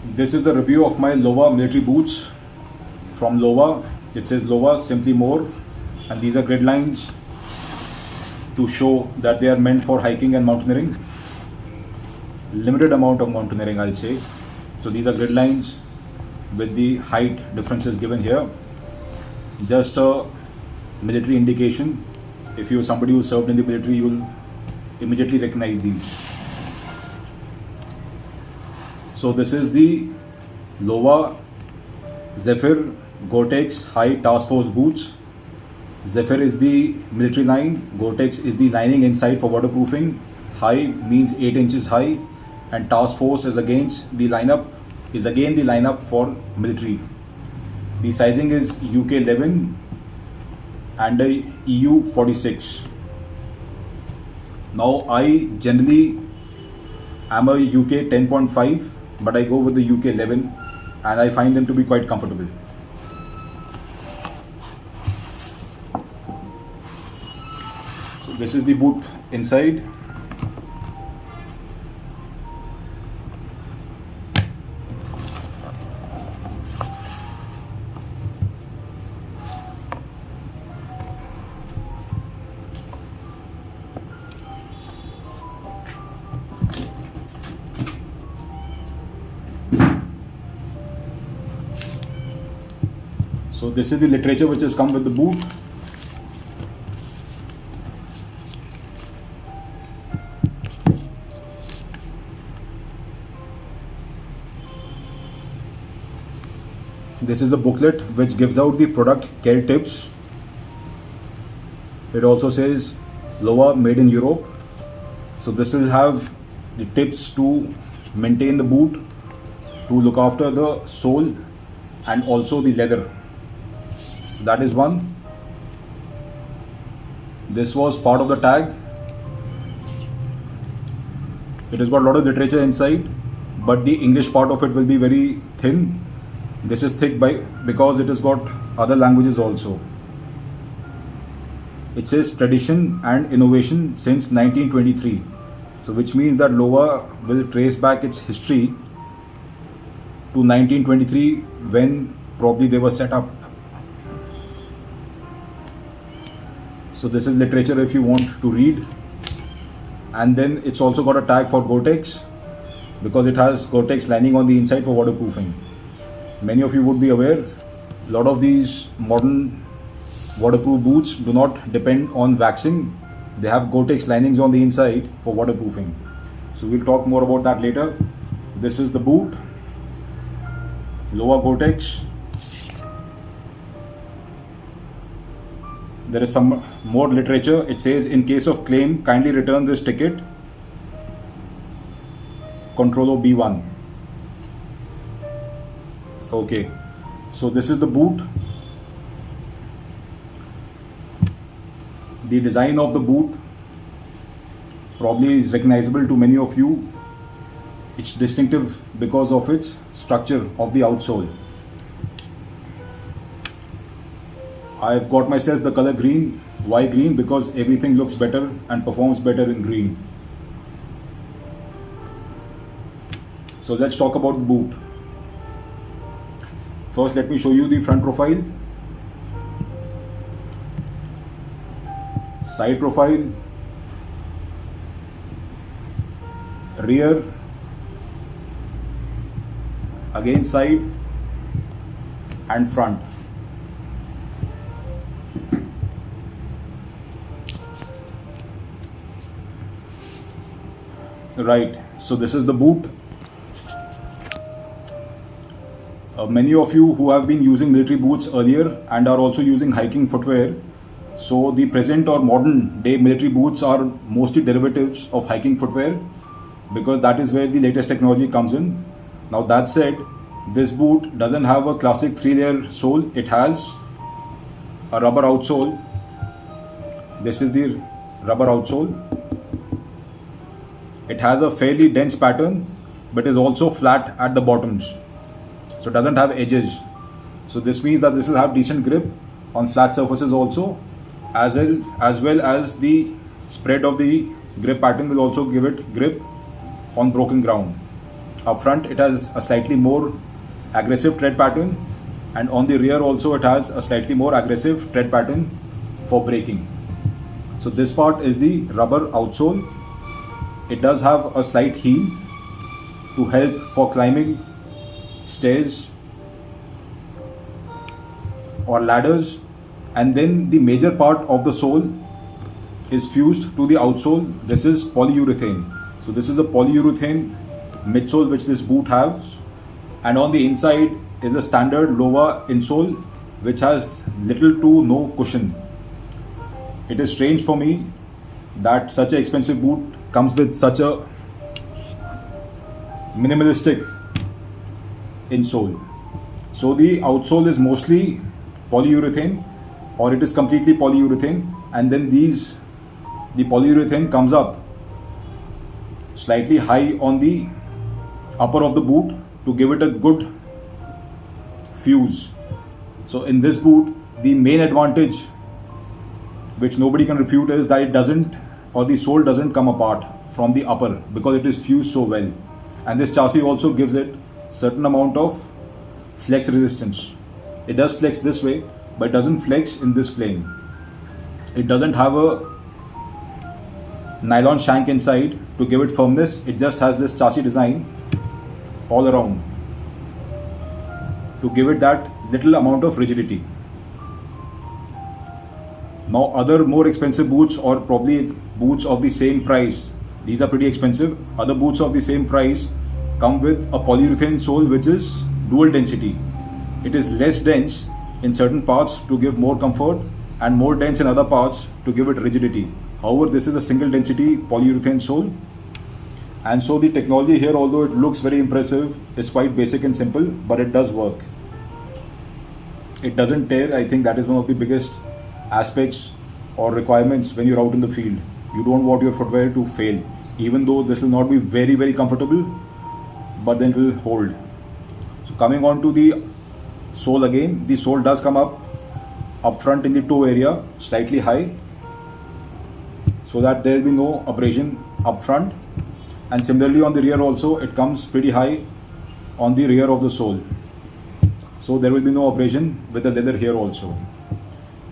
This is a review of my Lowa military boots from Lowa. It says Lowa, simply more, and these are grid lines to show that they are meant for hiking and mountaineering. Limited amount of mountaineering, I'll say. So these are grid lines with the height differences given here. Just a military indication. If you're somebody who served in the military, you'll immediately recognize these. So this is the Lowa Zephyr Gore-Tex High Task Force boots. Zephyr is the military line, Gore-Tex is the lining inside for waterproofing. High means 8 inches high, and Task Force is again the lineup for military. The sizing is UK 11 and a EU 46. Now I generally am a UK 10.5, but I go with the UK 11 and I find them to be quite comfortable. So this is the boot inside. So this is the literature which has come with the boot. This is a booklet which gives out the product care tips. It also says Lowa made in Europe. So this will have the tips to maintain the boot, to look after the sole and also the leather. That is one. This was part of the tag. It has got a lot of literature inside, but the English part of it will be very thin. This is thick because it has got other languages also. It says tradition and innovation since 1923. So which means that Lowa will trace back its history to 1923 when probably they were set up. So this is literature if you want to read. And then it's also got a tag for Gore-Tex because it has Gore-Tex lining on the inside for waterproofing. Many of you would be aware, a lot of these modern waterproof boots do not depend on waxing. They have Gore-Tex linings on the inside for waterproofing. So we'll talk more about that later. This is the boot, Lowa Gore-Tex. There is some more literature. It says, in case of claim, kindly return this ticket. Control B1. Okay, so this is the boot. The design of the boot probably is recognizable to many of you. It's distinctive because of its structure of the outsole. I've got myself the color green. Why green? Because everything looks better and performs better in green. So let's talk about the boot. First, let me show you the front profile, side profile, rear, again side and front. Right, so this is the boot. Many of you who have been using military boots earlier and are also using hiking footwear, so the present or modern day military boots are mostly derivatives of hiking footwear because that is where the latest technology comes in. Now that said, this boot doesn't have a classic 3-layer sole. It has a rubber outsole. This is the rubber outsole. It has a fairly dense pattern but is also flat at the bottoms. So it doesn't have edges. So this means that this will have decent grip on flat surfaces also, as well as the spread of the grip pattern will also give it grip on broken ground. Up front it has a slightly more aggressive tread pattern, and on the rear also it has a slightly more aggressive tread pattern for braking. So this part is the rubber outsole. It does have a slight heel to help for climbing stairs or ladders, and then the major part of the sole is fused to the outsole. This is polyurethane. So this is a polyurethane midsole which this boot has, and on the inside is a standard Lowa insole which has little to no cushion. It is strange for me that such an expensive boot comes with such a minimalistic insole. So the outsole is mostly polyurethane, or it is completely polyurethane, and then the polyurethane comes up slightly high on the upper of the boot to give it a good fuse. So in this boot, the main advantage which nobody can refute is that it doesn't, or the sole doesn't come apart from the upper because it is fused so well. And this chassis also gives it certain amount of flex resistance. It does flex this way, but it doesn't flex in this plane. It doesn't have a nylon shank inside to give it firmness. It just has this chassis design all around to give it that little amount of rigidity. Now other more expensive boots, or probably boots of the same price, these are pretty expensive. Other boots of the same price come with a polyurethane sole which is dual density. It is less dense in certain parts to give more comfort and more dense in other parts to give it rigidity. However, this is a single density polyurethane sole, and so the technology here, although it looks very impressive, is quite basic and simple, but it does work. It doesn't tear. I think that is one of the biggest aspects or requirements when you're out in the field. You don't want your footwear to fail, even though this will not be very, very comfortable, but then it will hold. So coming on to the sole again, the sole does come up front in the toe area slightly high, so that there will be no abrasion up front, and similarly on the rear also it comes pretty high on the rear of the sole, so there will be no abrasion with the leather here also.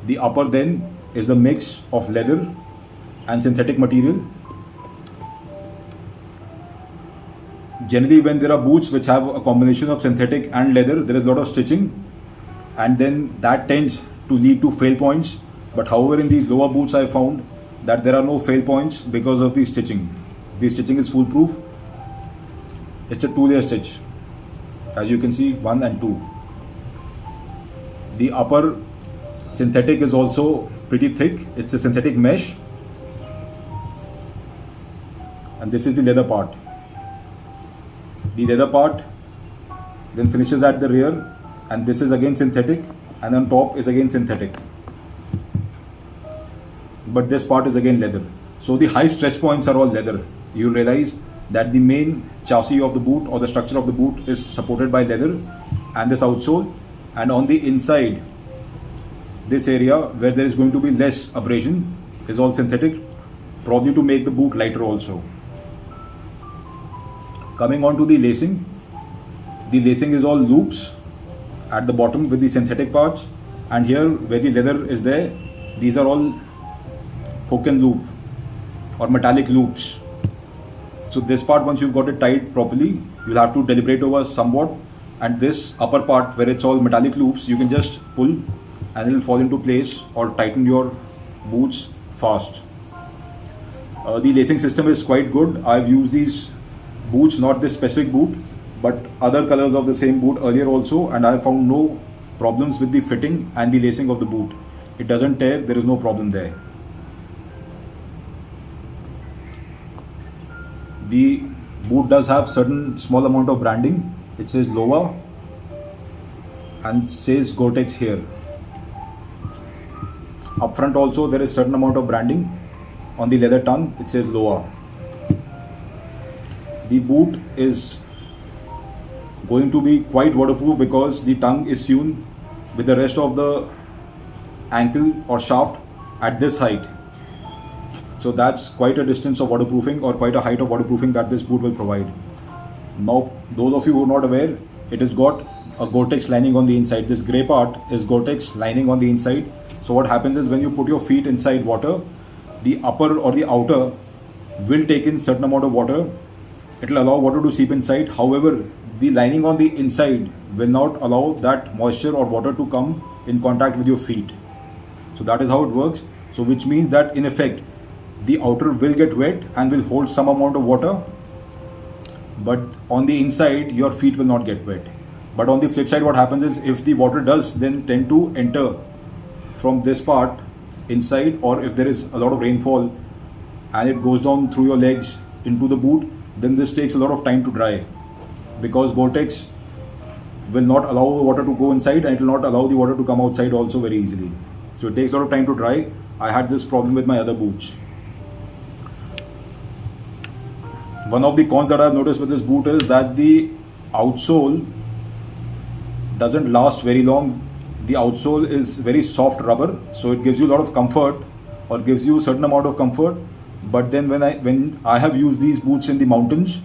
The upper then is a mix of leather and synthetic material. Generally when there are boots which have a combination of synthetic and leather, there is a lot of stitching, and then that tends to lead to fail points. But however, in these Lowa boots I found that there are no fail points because of the stitching. The stitching is foolproof. It's a 2-layer stitch, as you can see, 1 and 2. The upper synthetic is also pretty thick. It's a synthetic mesh, and this is the leather part. The leather part then finishes at the rear, and this is again synthetic, and on top is again synthetic, but this part is again leather. So the high stress points are all leather. You realize that the main chassis of the boot, or the structure of the boot, is supported by leather and this outsole, and on the inside, this area where there is going to be less abrasion is all synthetic, probably to make the boot lighter also. Coming on to the lacing is all loops at the bottom with the synthetic parts, and here where the leather is there, these are all hook and loop or metallic loops. So this part, once you've got it tied properly, you'll have to deliberate over somewhat, and this upper part where it's all metallic loops, you can just pull and it will fall into place or tighten your boots fast. The lacing system is quite good. I've used these boots, not this specific boot, but other colors of the same boot earlier also, and I found no problems with the fitting and the lacing of the boot. It doesn't tear, there is no problem there. The boot does have certain small amount of branding. It says Lowa and says Gore-Tex here. Up front also there is certain amount of branding. On the leather tongue it says Lowa. The boot is going to be quite waterproof because the tongue is sewn with the rest of the ankle or shaft at this height. So that's quite a distance of waterproofing, or quite a height of waterproofing that this boot will provide. Now, those of you who are not aware, it has got a Gore-Tex lining on the inside. This grey part is Gore-Tex lining on the inside. So what happens is when you put your feet inside water, the upper or the outer will take in certain amount of water. It will allow water to seep inside. However, the lining on the inside will not allow that moisture or water to come in contact with your feet. So that is how it works. So which means that in effect, the outer will get wet and will hold some amount of water, but on the inside your feet will not get wet. But on the flip side, what happens is if the water does then tend to enter from this part inside, or if there is a lot of rainfall and it goes down through your legs into the boot, then this takes a lot of time to dry, because Gore-Tex will not allow the water to go inside and it will not allow the water to come outside also very easily. So it takes a lot of time to dry. I had this problem with my other boots. One of the cons that I've noticed with this boot is that the outsole doesn't last very long. The outsole is very soft rubber, so it gives you a lot of comfort, or gives you a certain amount of comfort. But then when I have used these boots in the mountains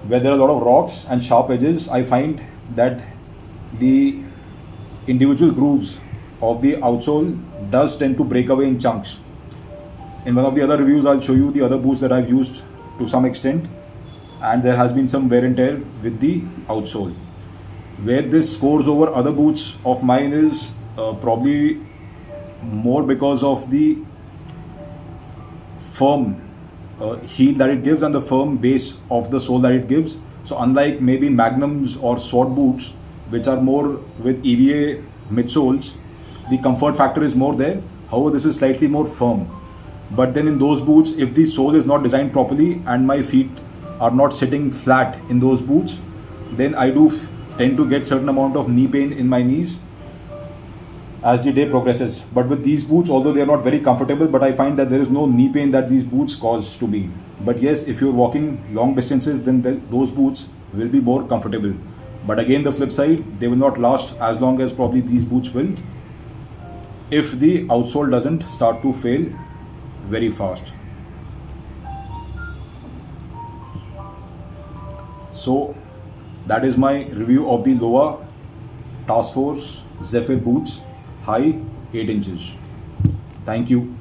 where there are a lot of rocks and sharp edges, I find that the individual grooves of the outsole does tend to break away in chunks. In one of the other reviews, I'll show you the other boots that I've used to some extent, and there has been some wear and tear with the outsole. Where this scores over other boots of mine is probably more because of the firm heel that it gives and the firm base of the sole that it gives. So unlike maybe Magnums or Sword boots, which are more with EVA midsoles, the comfort factor is more there. However, this is slightly more firm. But then in those boots, if the sole is not designed properly and my feet are not sitting flat in those boots, then I do tend to get certain amount of knee pain in my knees as the day progresses. But with these boots, although they are not very comfortable, but I find that there is no knee pain that these boots cause to me. But yes, if you're walking long distances, then those boots will be more comfortable. But again, the flip side, they will not last as long as probably these boots will, if the outsole doesn't start to fail very fast. So that is my review of the Lowa Task Force Zephyr boots, high 8 inches. Thank you.